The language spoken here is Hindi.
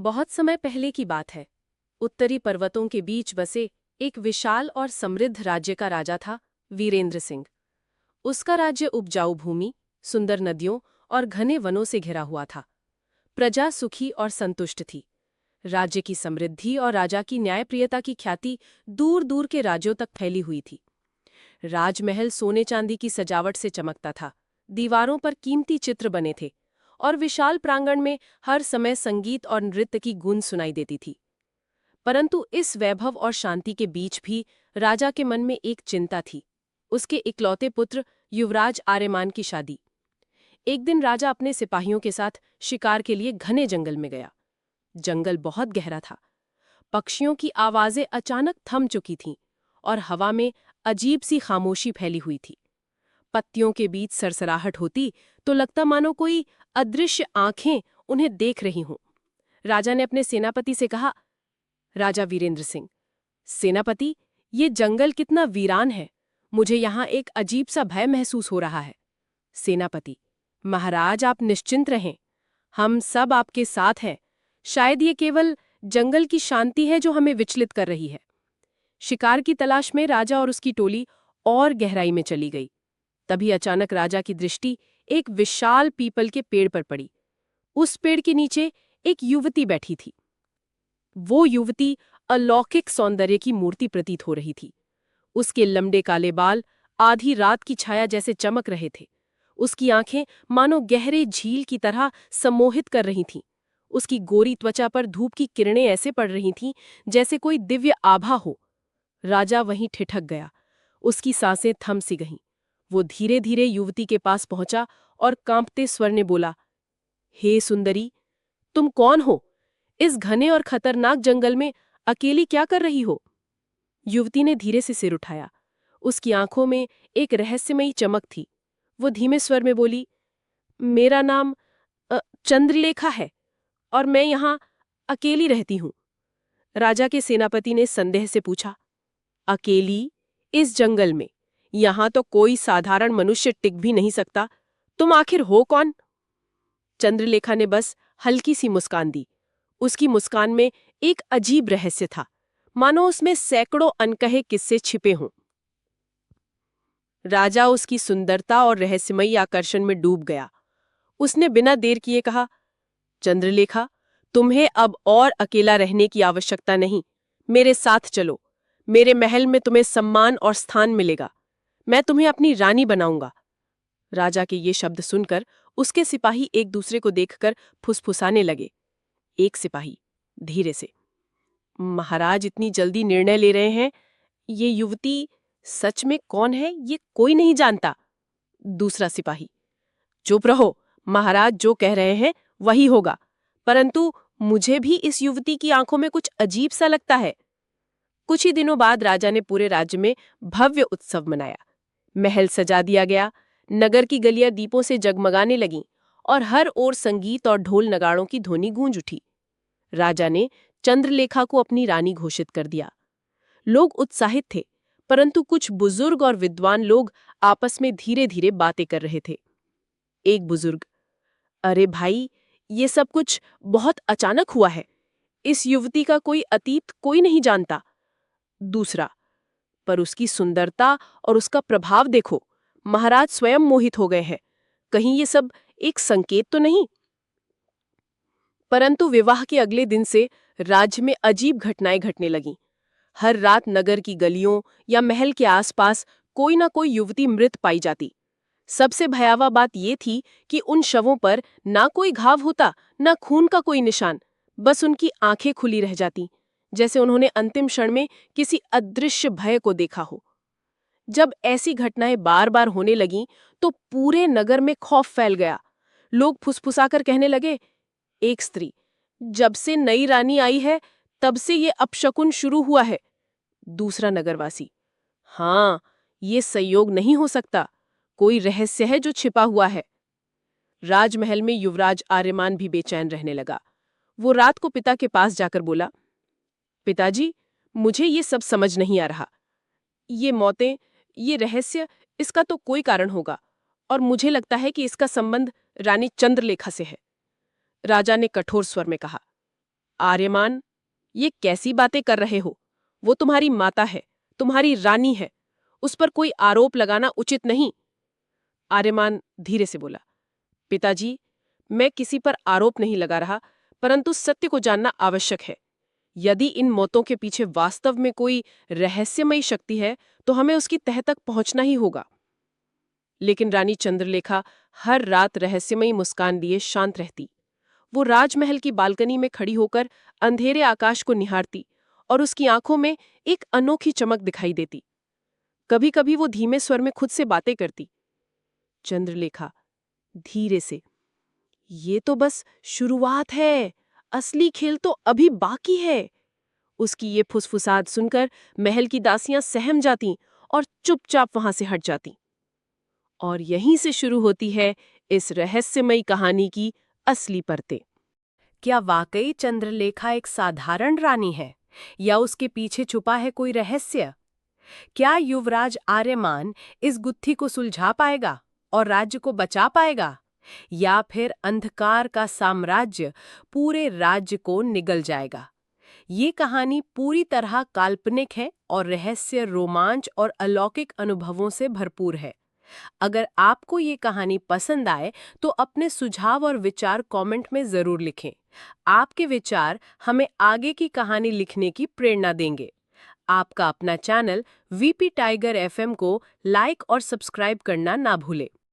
बहुत समय पहले की बात है। उत्तरी पर्वतों के बीच बसे एक विशाल और समृद्ध राज्य का राजा था वीरेंद्र सिंह। उसका राज्य उपजाऊ भूमि, सुंदर नदियों और घने वनों से घिरा हुआ था। प्रजा सुखी और संतुष्ट थी। राज्य की समृद्धि और राजा की न्यायप्रियता की ख्याति दूर दूर के राज्यों तक फैली हुई थी। राजमहल सोने चांदी की सजावट से चमकता था। दीवारों पर कीमती चित्र बने थे और विशाल प्रांगण में हर समय संगीत और नृत्य की गूंज सुनाई देती थी। परंतु इस वैभव और शांति के बीच भी राजा के मन में एक चिंता थी। उसके इकलौते पुत्र युवराज आर्यमान की शादी। एक दिन राजा अपने सिपाहियों के साथ शिकार के लिए घने जंगल में गया। जंगल बहुत गहरा था। पक्षियों की आवाजें अचानक थम चुकी थीं और हवा में अजीब सी खामोशी फैली हुई थी। पत्तियों के बीच सरसराहट होती तो लगता मानो कोई अदृश्य आंखें उन्हें देख रही हों। राजा ने अपने सेनापति से कहा, राजा वीरेंद्र सिंह, सेनापति, ये जंगल कितना वीरान है। मुझे यहाँ एक अजीब सा भय महसूस हो रहा है। सेनापति, महाराज, आप निश्चिंत रहें, हम सब आपके साथ हैं। शायद ये केवल जंगल की शांति है जो हमें विचलित कर रही है। शिकार की तलाश में राजा और उसकी टोली और गहराई में चली गई। तभी अचानक राजा की दृष्टि एक विशाल पीपल के पेड़ पर पड़ी। उस पेड़ के नीचे एक युवती बैठी थी। वो युवती अलौकिक सौंदर्य की मूर्ति प्रतीत हो रही थी। उसके लंबे काले बाल आधी रात की छाया जैसे चमक रहे थे। उसकी आंखें मानो गहरे झील की तरह सम्मोहित कर रही थीं। उसकी गोरी त्वचा पर धूप की किरणें ऐसे पड़ रही थीं जैसे कोई दिव्य आभा हो। राजा वहीं ठिठक गया। उसकी सांसें थम सी गईं। वो धीरे धीरे युवती के पास पहुंचा और कांपते स्वर ने बोला, हे सुंदरी, तुम कौन हो? इस घने और खतरनाक जंगल में अकेली क्या कर रही हो? युवती ने धीरे से सिर उठाया। उसकी आंखों में एक रहस्यमयी चमक थी। वो धीमे स्वर में बोली, मेरा नाम चंद्रलेखा है और मैं यहाँ अकेली रहती हूँ। राजा के सेनापति ने संदेह से पूछा, अकेली इस जंगल में? यहाँ तो कोई साधारण मनुष्य टिक भी नहीं सकता। तुम आखिर हो कौन? चंद्रलेखा ने बस हल्की सी मुस्कान दी। उसकी मुस्कान में एक अजीब रहस्य था, मानो उसमें सैकड़ों अनकहे किस्से छिपे हों। राजा उसकी सुंदरता और रहस्यमयी आकर्षण में डूब गया। उसने बिना देर किए कहा, चंद्रलेखा, तुम्हें अब और अकेला रहने की आवश्यकता नहीं। मेरे साथ चलो। मेरे महल में तुम्हें सम्मान और स्थान मिलेगा। मैं तुम्हें अपनी रानी बनाऊंगा। राजा के ये शब्द सुनकर उसके सिपाही एक दूसरे को देखकर फुसफुसाने लगे। एक सिपाही धीरे से, महाराज इतनी जल्दी निर्णय ले रहे हैं? ये युवती सच में कौन है ये कोई नहीं जानता। दूसरा सिपाही, चुप रहो, महाराज जो कह रहे हैं वही होगा, परंतु मुझे भी इस युवती की आंखों में कुछ अजीब सा लगता है। कुछ ही दिनों बाद राजा ने पूरे राज्य में भव्य उत्सव मनाया। महल सजा दिया गया, नगर की गलियां दीपों से जगमगाने लगीं और हर ओर संगीत और ढोल नगाड़ों की ध्वनि गूंज उठी। राजा ने चंद्रलेखा को अपनी रानी घोषित कर दिया। लोग उत्साहित थे, परंतु कुछ बुजुर्ग और विद्वान लोग आपस में धीरे धीरे बातें कर रहे थे। एक बुजुर्ग, अरे भाई, ये सब कुछ बहुत अचानक हुआ है। इस युवती का कोई अतीत कोई नहीं जानता। दूसरा, पर उसकी सुंदरता और उसका प्रभाव देखो, महाराज स्वयं मोहित हो गए हैं। कहीं ये सब एक संकेत तो नहीं? परंतु विवाह के अगले दिन से राज्य में अजीब घटनाएं घटने लगीं। हर रात नगर की गलियों या महल के आसपास कोई ना कोई युवती मृत पाई जाती। सबसे भयावह बात ये थी कि उन शवों पर ना कोई घाव होता, ना खून का कोई निशान, बस उनकी आंखें खुली रह जाती, जैसे उन्होंने अंतिम क्षण में किसी अदृश्य भय को देखा हो। जब ऐसी घटनाएं बार बार होने लगीं, तो पूरे नगर में खौफ फैल गया। लोग फुसफुसाकर कहने लगे, एक स्त्री, जब से नई रानी आई है तब से ये अपशकुन शुरू हुआ है। दूसरा नगरवासी, हाँ, ये संयोग नहीं हो सकता, कोई रहस्य है जो छिपा हुआ है। राजमहल में युवराज आर्यमान भी बेचैन रहने लगा। वो रात को पिता के पास जाकर बोला, पिताजी, मुझे ये सब समझ नहीं आ रहा। ये मौतें, ये रहस्य, इसका तो कोई कारण होगा, और मुझे लगता है कि इसका संबंध रानी चंद्रलेखा से है। राजा ने कठोर स्वर में कहा, आर्यमान, ये कैसी बातें कर रहे हो? वो तुम्हारी माता है, तुम्हारी रानी है। उस पर कोई आरोप लगाना उचित नहीं। आर्यमान धीरे से बोला, पिताजी, मैं किसी पर आरोप नहीं लगा रहा, परंतु सत्य को जानना आवश्यक है। यदि इन मौतों के पीछे वास्तव में कोई रहस्यमयी शक्ति है, तो हमें उसकी तह तक पहुंचना ही होगा। लेकिन रानी चंद्रलेखा हर रात रहस्यमयी मुस्कान लिए शांत रहती। वो राजमहल की बालकनी में खड़ी होकर अंधेरे आकाश को निहारती और उसकी आंखों में एक अनोखी चमक दिखाई देती। कभी कभी वो धीमे स्वर में खुद से बातें करती। चंद्रलेखा धीरे से, ये तो बस शुरुआत है, असली खेल तो अभी बाकी है। उसकी ये फुसफुसाहट सुनकर महल की दासियां सहम जातीं और चुपचाप वहां से हट जातीं। और यहीं से शुरू होती है इस रहस्यमयी कहानी की असली परतें। क्या वाकई चंद्रलेखा एक साधारण रानी है, या उसके पीछे छुपा है कोई रहस्य? क्या युवराज आर्यमान इस गुत्थी को सुलझा पाएगा और राज्य को बचा पाएगा, या फिर अंधकार का साम्राज्य पूरे राज्य को निगल जाएगा? ये कहानी पूरी तरह काल्पनिक है और रहस्य, रोमांच और अलौकिक अनुभवों से भरपूर है। अगर आपको ये कहानी पसंद आए तो अपने सुझाव और विचार कमेंट में जरूर लिखें। आपके विचार हमें आगे की कहानी लिखने की प्रेरणा देंगे। आपका अपना चैनल वीपी टाइगर एफएम को लाइक और सब्सक्राइब करना ना भूलें।